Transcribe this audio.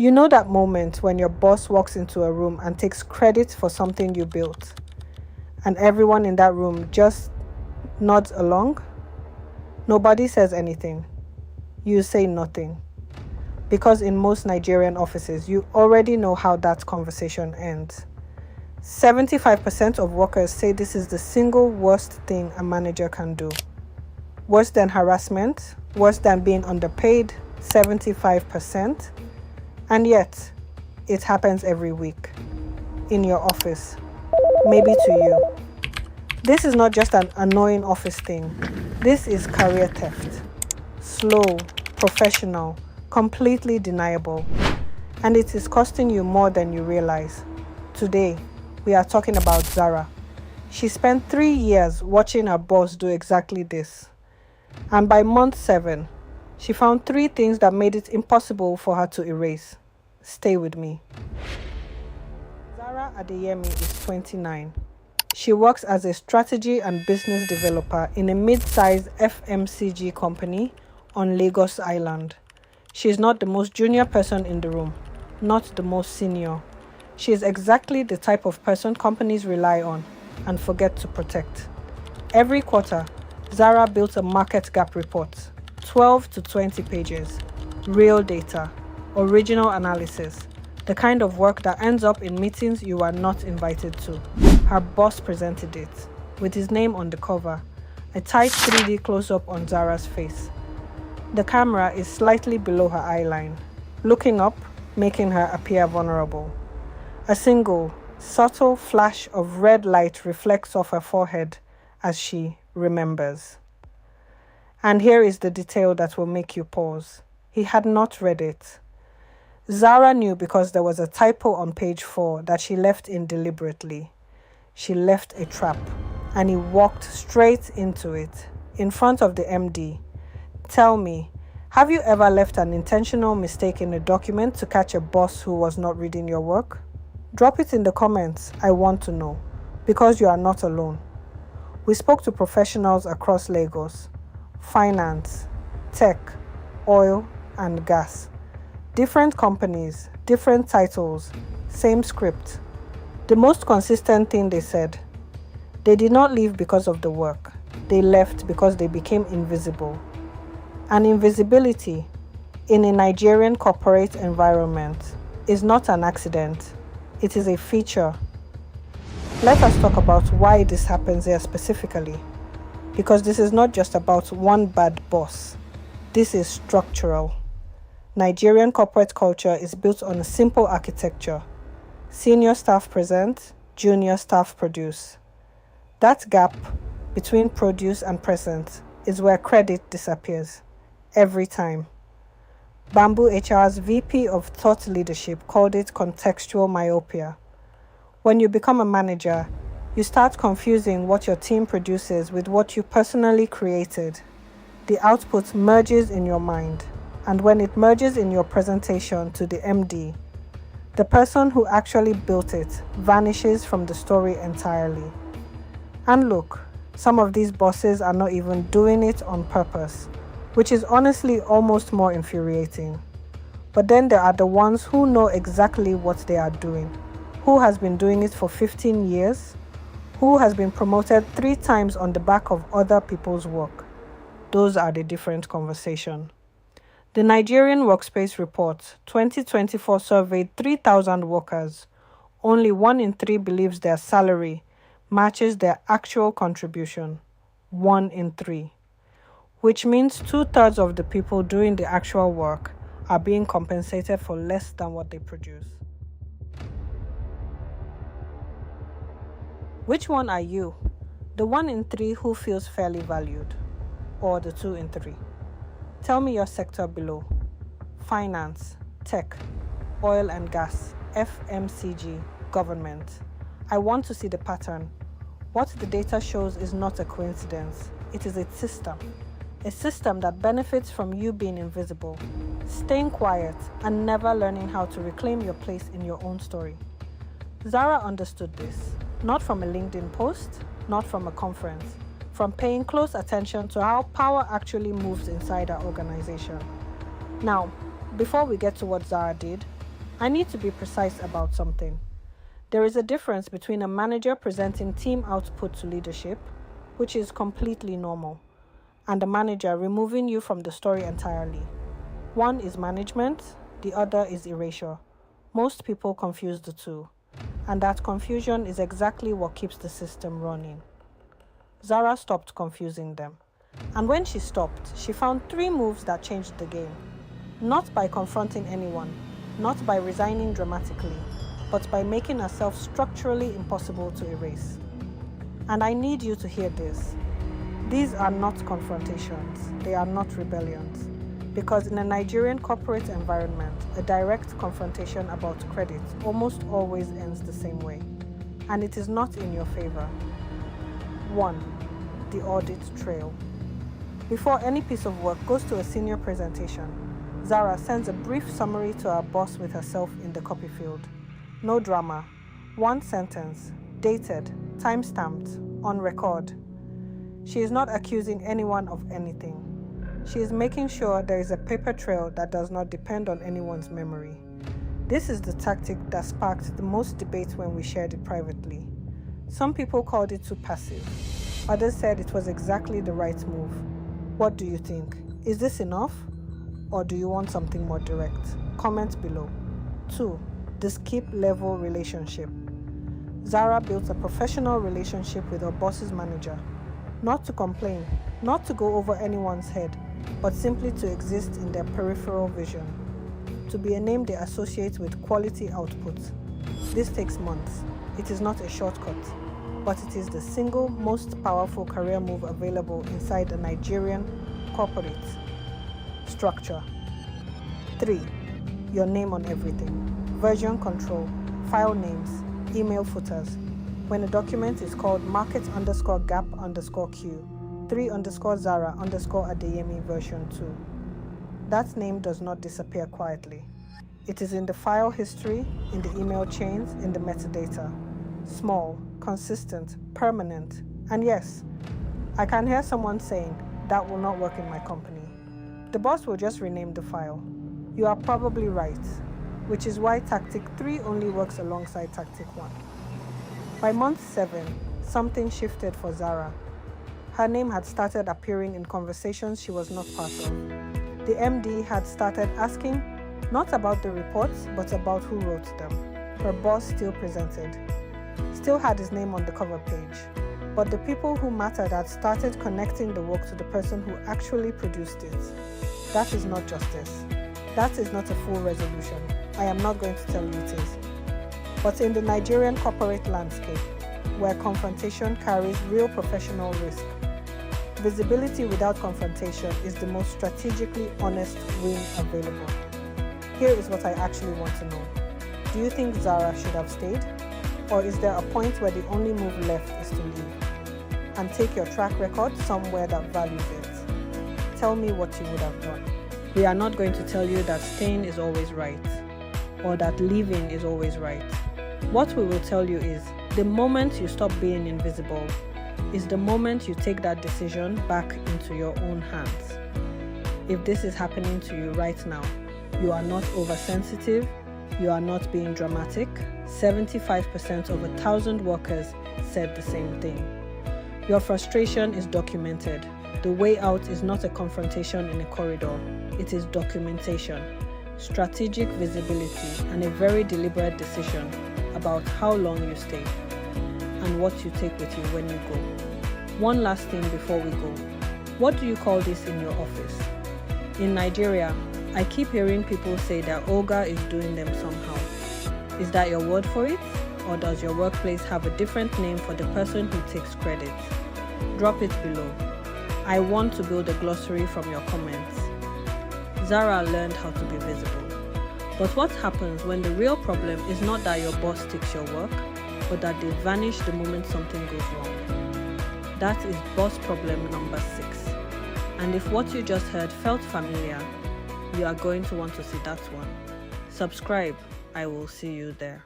You know that moment when your boss walks into a room and takes credit for something you built, and everyone in that room just nods along? Nobody says anything. You say nothing. Because in most Nigerian offices, you already know how that conversation ends. 75% of workers say this is the single worst thing a manager can do. Worse than harassment, worse than being underpaid, 75%. And yet, it happens every week. In your office. Maybe to you. This is not just an annoying office thing. This is career theft. Slow, professional, completely deniable. And it is costing you more than you realize. Today, we are talking about Zara. She spent 3 years watching her boss do exactly this. And by month 7, she found 3 things that made it impossible for her to erase. Stay with me. Zara Adeyemi is 29. She works as a strategy and business developer in a mid-sized FMCG company on Lagos Island. She is not the most junior person in the room, not the most senior. She is exactly the type of person companies rely on and forget to protect. Every quarter, Zara built a market gap report, 12 to 20 pages, real data, original analysis, the kind of work that ends up in meetings you are not invited to. Her boss presented it, with his name on the cover, a tight 3D close-up on Zara's face. The camera is slightly below her eyeline, looking up, making her appear vulnerable. A single, subtle flash of red light reflects off her forehead as she remembers. And here is the detail that will make you pause. He had not read it. Zara knew because there was a typo on page 4 that she left in deliberately. She left a trap, and he walked straight into it, in front of the MD. Tell me, have you ever left an intentional mistake in a document to catch a boss who was not reading your work? Drop it in the comments, I want to know, because you are not alone. We spoke to professionals across Lagos, finance, tech, oil, and gas. Different companies, different titles, same script. The most consistent thing they said, they did not leave because of the work. They left because they became invisible. And invisibility in a Nigerian corporate environment is not an accident. It is a feature. Let us talk about why this happens here specifically. Because this is not just about one bad boss. This is structural. Nigerian corporate culture is built on a simple architecture. Senior staff present, junior staff produce. That gap between produce and present is where credit disappears. Every time. BambooHR's VP of Thought Leadership called it contextual myopia. When you become a manager, you start confusing what your team produces with what you personally created. The output merges in your mind, and when it merges in your presentation to the MD, the person who actually built it vanishes from the story entirely. And look, some of these bosses are not even doing it on purpose, which is honestly almost more infuriating. But then there are the ones who know exactly what they are doing, who has been doing it for 15 years, who has been promoted 3 times on the back of other people's work. Those are the different conversation. The Nigerian Workspace report 2024 surveyed 3,000 workers. Only 1 in 3 believes their salary matches their actual contribution. 1 in 3. Which means 2/3 of the people doing the actual work are being compensated for less than what they produce. Which one are you? The 1 in 3 who feels fairly valued? Or the 2 in 3? Tell me your sector below. Finance, tech, oil and gas, FMCG, government. I want to see the pattern. What the data shows is not a coincidence. It is a system. A system that benefits from you being invisible, staying quiet, and never learning how to reclaim your place in your own story. Zara understood this, not from a LinkedIn post, not from a conference, from paying close attention to how power actually moves inside our organization. Now, before we get to what Zara did, I need to be precise about something. There is a difference between a manager presenting team output to leadership, which is completely normal, and a manager removing you from the story entirely. One is management, the other is erasure. Most people confuse the two, and that confusion is exactly what keeps the system running. Zara stopped confusing them. And when she stopped, she found 3 moves that changed the game. Not by confronting anyone, not by resigning dramatically, but by making herself structurally impossible to erase. And I need you to hear this. These are not confrontations, they are not rebellions. Because in a Nigerian corporate environment, a direct confrontation about credit almost always ends the same way. And it is not in your favor. 1. The audit trail. Before any piece of work goes to a senior presentation, Zara sends a brief summary to her boss with herself in the copy field. No drama. 1 sentence, dated, time-stamped, on record. She is not accusing anyone of anything. She is making sure there is a paper trail that does not depend on anyone's memory. This is the tactic that sparked the most debate when we shared it privately. Some people called it too passive. Others said it was exactly the right move. What do you think? Is this enough? Or do you want something more direct? Comment below. 2. The skip level relationship. Zara built a professional relationship with her boss's manager. Not to complain, not to go over anyone's head, but simply to exist in their peripheral vision. To be a name they associate with quality output. This takes months. It is not a shortcut, but it is the single most powerful career move available inside a Nigerian corporate structure. 3. Your name on everything. Version control, file names, email footers. When a document is called market_gap_q 3_Zara_Adeyemi version 2. That name does not disappear quietly. It is in the file history, in the email chains, in the metadata. Small, consistent, permanent. And yes, I can hear someone saying, that will not work in my company. The boss will just rename the file. You are probably right, which is why Tactic 3 only works alongside Tactic 1. By month 7, something shifted for Zara. Her name had started appearing in conversations she was not part of. The MD had started asking, not about the reports, but about who wrote them. Her boss still presented, still had his name on the cover page. But the people who mattered had started connecting the work to the person who actually produced it. That is not justice. That is not a full resolution. I am not going to tell you it is. But in the Nigerian corporate landscape, where confrontation carries real professional risk, visibility without confrontation is the most strategically honest win available. Here is what I actually want to know. Do you think Zara should have stayed? Or is there a point where the only move left is to leave? And take your track record somewhere that values it. Tell me what you would have done. We are not going to tell you that staying is always right, or that leaving is always right. What we will tell you is, the moment you stop being invisible is the moment you take that decision back into your own hands. If this is happening to you right now, you are not oversensitive, you are not being dramatic. 75% of 1,000 workers said the same thing. Your frustration is documented. The way out is not a confrontation in a corridor. It is documentation, strategic visibility, and a very deliberate decision about how long you stay and what you take with you when you go. One last thing before we go. What do you call this in your office? In Nigeria, I keep hearing people say that Olga is doing them somehow. Is that your word for it? Or does your workplace have a different name for the person who takes credit? Drop it below. I want to build a glossary from your comments. Zara learned how to be visible. But what happens when the real problem is not that your boss takes your work, but that they vanish the moment something goes wrong? That is boss problem number 6. And if what you just heard felt familiar, you are going to want to see that one. Subscribe. I will see you there.